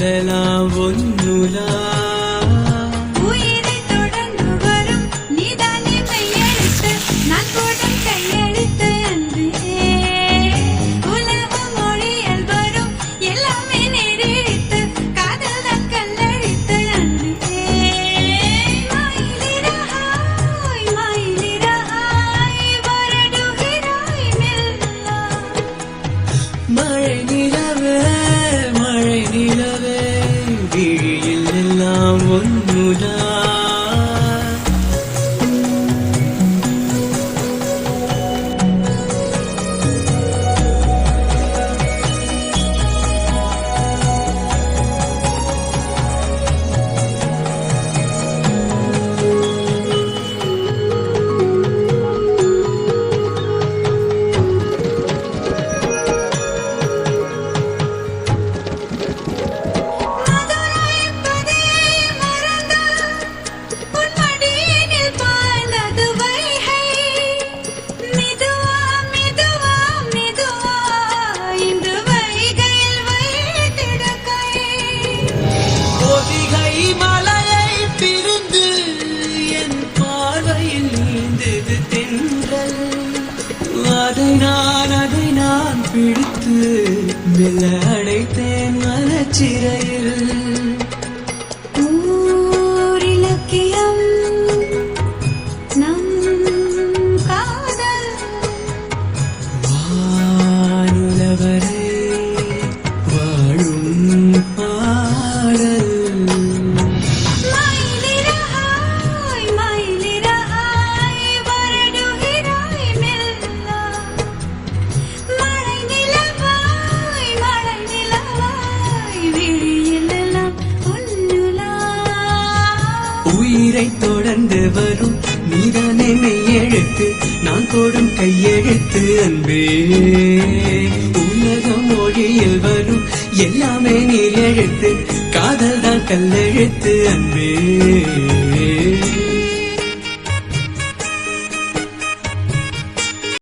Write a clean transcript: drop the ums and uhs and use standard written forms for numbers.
எல்லாம் ஒன்னுலா உயிரை தொடர்ந்து வரும் நீதானே மெய்யெழுத்து நான் போடும் கையெழுத்து அன்பே உலக மொழியில் வரும் எல்லாமே நேரெழுத்து காதல் தான் கல்லெழுத்து அன்பே மயிலிறகாய் வருடுகிறாய் மெல்ல மழை நிலவே விழியில் எல்லாம் ஒன்னுலா அதை நான் பிடித்து மெல்ல அடைத்தேன் மனச்சிறையில் ஊரிலக்கியம் நம் காதல் வானுலவரே வாழும் பாடல் மயிலிறகாய் வருடுகிறாய் மெல்ல மழை நிலவாய் விழியில் எல்லாம் ஒன்னுலா உயிரை தொடர்ந்து வரும் நீதானே மெய்யெழுத்து நான் போடும் கையெழுத்து அன்பே உலக மொழியில் வரும் எல்லாமே நீர் எழுத்து காதல் தான் கல்லெழுத்து அன்பே